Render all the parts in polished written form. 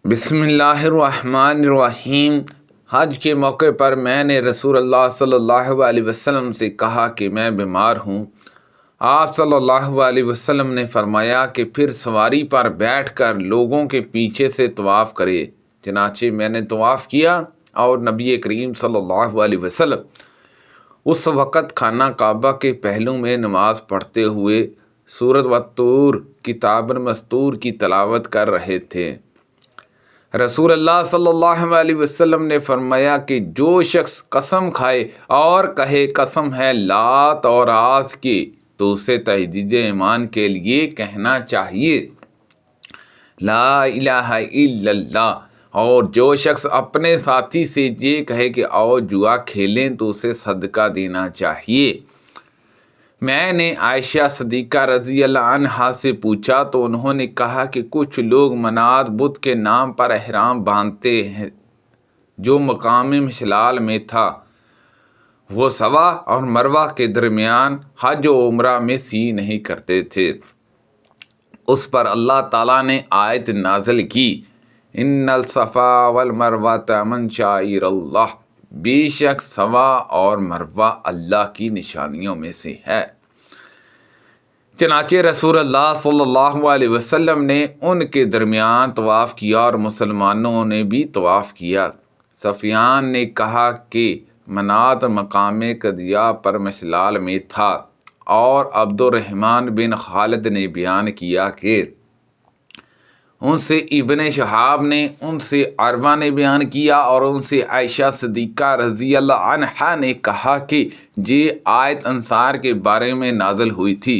بسم اللہ الرحمن الرحیم۔ حج کے موقع پر میں نے رسول اللہ صلی اللہ علیہ وسلم سے کہا کہ میں بیمار ہوں۔ آپ صلی اللہ علیہ وسلم نے فرمایا کہ پھر سواری پر بیٹھ کر لوگوں کے پیچھے سے طواف کرے۔ چنانچہ میں نے طواف کیا اور نبی کریم صلی اللہ علیہ وسلم اس وقت خانہ کعبہ کے پہلو میں نماز پڑھتے ہوئے سورۃ والطور کتاب المسطور کی تلاوت کر رہے تھے۔ رسول اللہ صلی اللہ علیہ وسلم نے فرمایا کہ جو شخص قسم کھائے اور کہے قسم ہے لات اور عاز کی، تو اسے تجدید ایمان کے لیے کہنا چاہیے لا الہ الا اللہ، اور جو شخص اپنے ساتھی سے یہ کہے کہ آؤ جوا کھیلیں، تو اسے صدقہ دینا چاہیے۔ میں نے عائشہ صدیقہ رضی اللہ عنہا سے پوچھا تو انہوں نے کہا کہ کچھ لوگ منات بت کے نام پر احرام باندھتے ہیں جو مقام مشلال میں تھا۔ وہ صفا اور مروہ کے درمیان حج و عمرہ میں سی نہیں کرتے تھے۔ اس پر اللہ تعالیٰ نے آیت نازل کی، ان الصفا والمروہ من شعائر اللہ، بے شک صفا اور مروہ اللہ کی نشانیوں میں سے ہے۔ چنانچہ رسول اللہ صلی اللہ علیہ وسلم نے ان کے درمیان طواف کیا اور مسلمانوں نے بھی طواف کیا۔ سفیان نے کہا کہ منات مقام قدیہ پر مشلال میں تھا، اور عبد الرحمن بن خالد نے بیان کیا کہ ان سے ابن شہاب نے، ان سے عروہ نے بیان کیا، اور ان سے عائشہ صدیقہ رضی اللہ عنہا نے کہا کہ یہ آیت انصار کے بارے میں نازل ہوئی تھی۔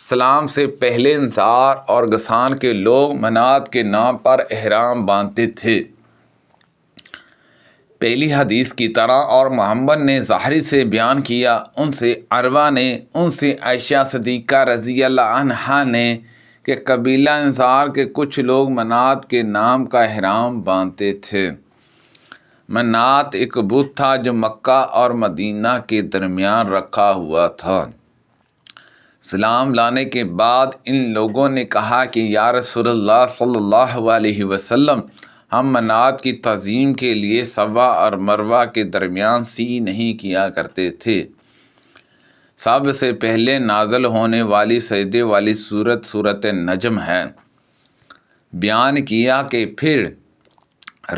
اسلام سے پہلے انصار اور غسان کے لوگ منات کے نام پر احرام باندھتے تھے، پہلی حدیث کی طرح، اور محمد نے ظاہری سے بیان کیا، ان سے عروہ نے، ان سے عائشہ صدیقہ رضی اللہ عنہا نے کہ قبیلہ انصار کے کچھ لوگ منات کے نام کا احرام باندھتے تھے۔ منات ایک بت تھا جو مکہ اور مدینہ کے درمیان رکھا ہوا تھا۔ اسلام لانے کے بعد ان لوگوں نے کہا کہ یا رسول اللہ صلی اللہ علیہ وسلم، ہم منات کی تعظیم کے لیے صفا اور مروہ کے درمیان سی نہیں کیا کرتے تھے۔ سب سے پہلے نازل ہونے والی سجدے والی سورت نجم ہے۔ بیان کیا کہ پھر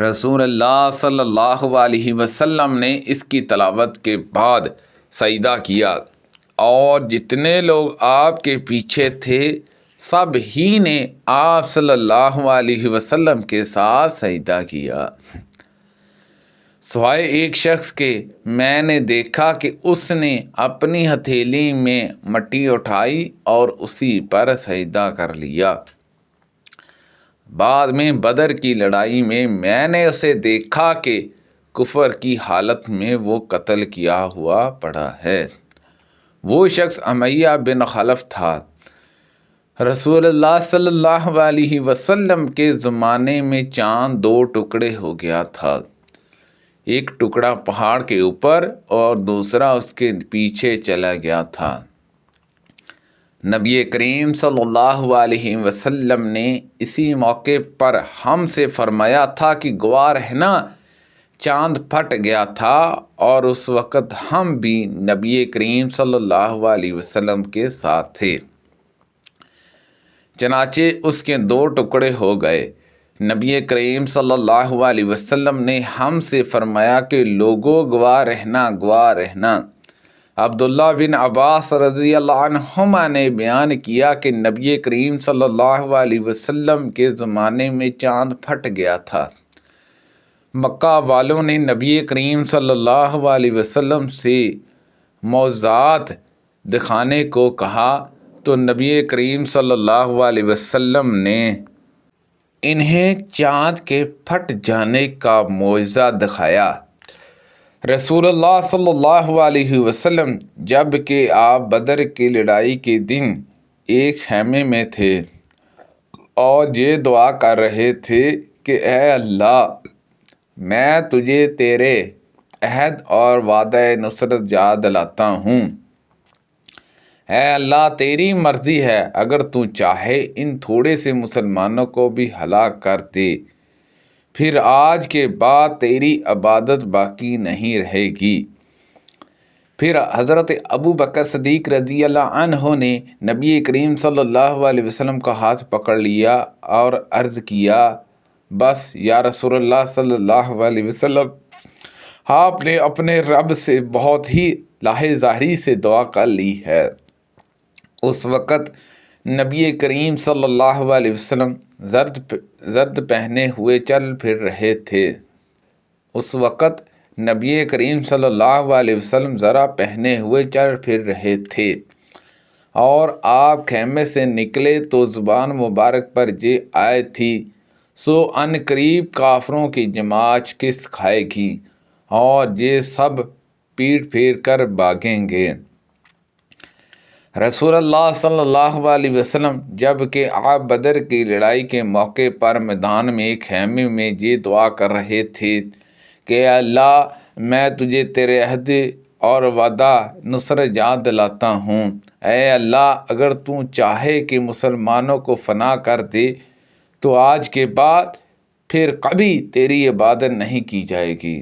رسول اللہ صلی اللہ علیہ وسلم نے اس کی تلاوت کے بعد سجدہ کیا، اور جتنے لوگ آپ کے پیچھے تھے سب ہی نے آپ صلی اللہ علیہ وسلم کے ساتھ سجدہ کیا، سوائے ایک شخص کے۔ میں نے دیکھا کہ اس نے اپنی ہتھیلی میں مٹی اٹھائی اور اسی پر سجدہ کر لیا۔ بعد میں بدر کی لڑائی میں نے اسے دیکھا کہ کفر کی حالت میں وہ قتل کیا ہوا پڑا ہے۔ وہ شخص امیہ بن خلف تھا۔ رسول اللہ صلی اللہ علیہ وسلم کے زمانے میں چاند دو ٹکڑے ہو گیا تھا، ایک ٹکڑا پہاڑ کے اوپر اور دوسرا اس کے پیچھے چلا گیا تھا۔ نبی کریم صلی اللہ علیہ وسلم نے اسی موقع پر ہم سے فرمایا تھا کہ گواہ رہنا، چاند پھٹ گیا تھا، اور اس وقت ہم بھی نبی کریم صلی اللہ علیہ وسلم کے ساتھ تھے۔ چنانچہ اس کے دو ٹکڑے ہو گئے۔ نبی کریم صلی اللہ علیہ وسلم نے ہم سے فرمایا کہ لوگوں گواہ رہنا، گواہ رہنا۔ عبداللہ بن عباس رضی اللہ عنہما نے بیان کیا کہ نبی کریم صلی اللہ علیہ وسلم کے زمانے میں چاند پھٹ گیا تھا۔ مکہ والوں نے نبی کریم صلی اللہ علیہ وسلم سے معجزات دکھانے کو کہا، تو نبی کریم صلی اللہ علیہ وسلم نے انہیں چاند کے پھٹ جانے کا معجزہ دکھایا۔ رسول اللہ صلی اللہ علیہ وسلم جب کہ آپ بدر کی لڑائی کے دن ایک خیمے میں تھے اور یہ دعا کر رہے تھے کہ اے اللہ، میں تجھے تیرے عہد اور وعدہ نصرت یاد دلاتا ہوں۔ اے اللہ تیری مرضی ہے، اگر تو چاہے ان تھوڑے سے مسلمانوں کو بھی ہلاک کر دے، پھر آج کے بعد تیری عبادت باقی نہیں رہے گی۔ پھر حضرت ابو بکر صدیق رضی اللہ عنہ نے نبی کریم صلی اللہ علیہ وسلم کا ہاتھ پکڑ لیا اور عرض کیا، بس یا رسول اللہ صلی اللہ علیہ وسلم، آپ نے اپنے رب سے بہت ہی لاہ ظاہری سے دعا کر لی ہے۔ اس وقت نبی کریم صلی اللہ علیہ وسلم زرد پہنے ہوئے چل پھر رہے تھے۔ اس وقت نبی کریم صلی اللہ علیہ وسلم ذرا پہنے ہوئے چل پھر رہے تھے، اور آپ خیمے سے نکلے تو زبان مبارک پر یہ آیت تھی، سو ان قریب کافروں کی جماعت کس کھائے گی اور یہ سب پیٹ پھیر کر بھاگیں گے۔ رسول اللہ صلی اللہ علیہ وسلم جب کہ آپ بدر کی لڑائی کے موقع پر میدان میں ایک خیمے میں یہ دعا کر رہے تھے کہ اے اللہ، میں تجھے تیرے عہد اور وعدہ نصرت یاد دلاتا ہوں۔ اے اللہ، اگر تو چاہے کہ مسلمانوں کو فنا کر دے تو آج کے بعد پھر کبھی تیری عبادت نہیں کی جائے گی۔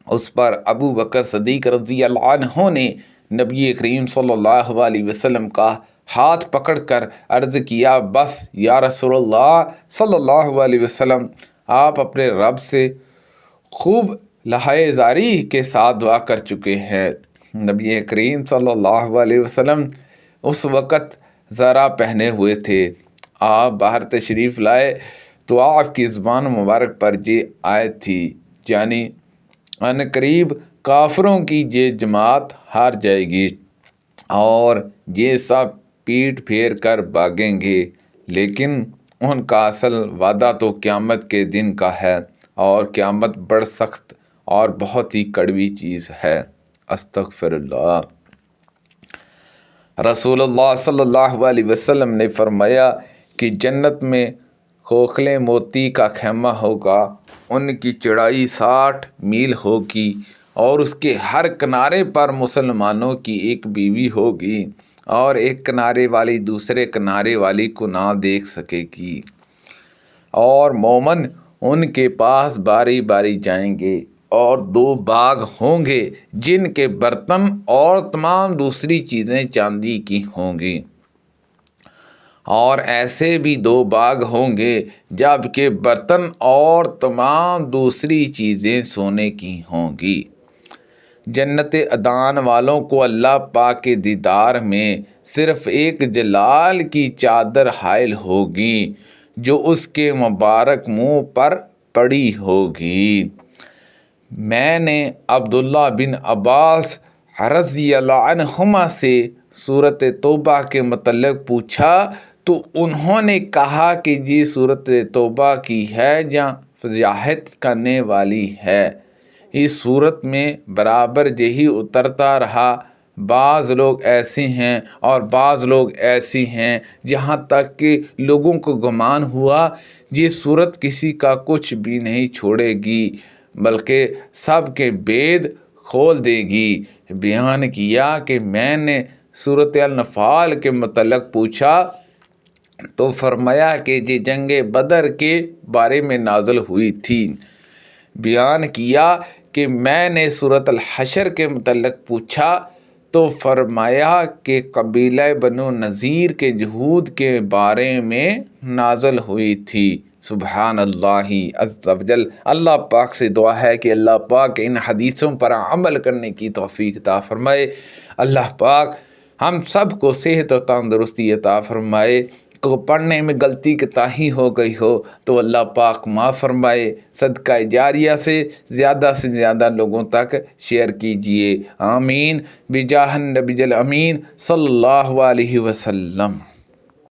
اس پر ابو بکر صدیق رضی اللہ عنہ نے نبی کریم صلی اللہ علیہ وسلم کا ہاتھ پکڑ کر عرض کیا، بس یا رسول اللہ صلی اللہ علیہ وسلم، آپ اپنے رب سے خوب لاہ ظاہری کے ساتھ دعا کر چکے ہیں۔ نبی کریم صلی اللہ علیہ وسلم اس وقت ذرا پہنے ہوئے تھے۔ آپ باہر تشریف لائے تو آپ کی زبان مبارک پر یہ آیت تھی، یعنی ان قریب کافروں کی یہ جماعت ہار جائے گی اور یہ سب پیٹ پھیر کر بھاگیں گے، لیکن ان کا اصل وعدہ تو قیامت کے دن کا ہے، اور قیامت بڑھ سخت اور بہت ہی کڑوی چیز ہے۔ استغفر اللہ۔ رسول اللہ صلی اللہ علیہ وسلم نے فرمایا کہ جنت میں کھوکھلے موتی کا خیمہ ہوگا، ان کی چوڑائی 60 میل ہوگی، اور اس کے ہر کنارے پر مسلمانوں کی ایک بیوی ہوگی، اور ایک کنارے والی دوسرے کنارے والی کو نہ دیکھ سکے گی، اور مومن ان کے پاس باری باری جائیں گے، اور 2 باغ ہوں گے جن کے برتن اور تمام دوسری چیزیں چاندی کی ہوں گی، اور ایسے بھی 2 باغ ہوں گے جب کہ برتن اور تمام دوسری چیزیں سونے کی ہوں گی۔ جنت عدن والوں کو اللہ پاک کے دیدار میں صرف ایک جلال کی چادر حائل ہوگی جو اس کے مبارک منہ پر پڑی ہوگی۔ میں نے عبداللہ بن عباس رضی اللہ عنہما سے سورۃ توبہ کے متعلق پوچھا تو انہوں نے کہا کہ یہ سورۃ توبہ کی ہے یا فضاحت کرنے والی ہے۔ اس صورت میں برابر یہی اترتا رہا، بعض لوگ ایسے ہیں اور بعض لوگ ایسی ہیں، جہاں تک کہ لوگوں کو گمان ہوا یہ صورت کسی کا کچھ بھی نہیں چھوڑے گی بلکہ سب کے بید کھول دے گی۔ بیان کیا کہ میں نے سورۃ الانفال کے متعلق پوچھا تو فرمایا کہ یہ جنگ بدر کے بارے میں نازل ہوئی تھی۔ بیان کیا کہ میں نے سورۃ الحشر کے متعلق پوچھا تو فرمایا کہ قبیلہ بنو نذیر کے جہود کے بارے میں نازل ہوئی تھی۔ سبحان اللہ عز و جل۔ اللہ پاک سے دعا ہے کہ اللہ پاک ان حدیثوں پر عمل کرنے کی توفیق عطا فرمائے۔ اللہ پاک ہم سب کو صحت و تندرستی عطا فرمائے۔ کو پڑھنے میں غلطی کوتاہی ہو گئی ہو تو اللہ پاک معاف فرمائے۔ صدقہ جاریہ سے زیادہ لوگوں تک شیئر کیجئے۔ آمین بجاہ النبی الامین صلی اللہ علیہ وسلم۔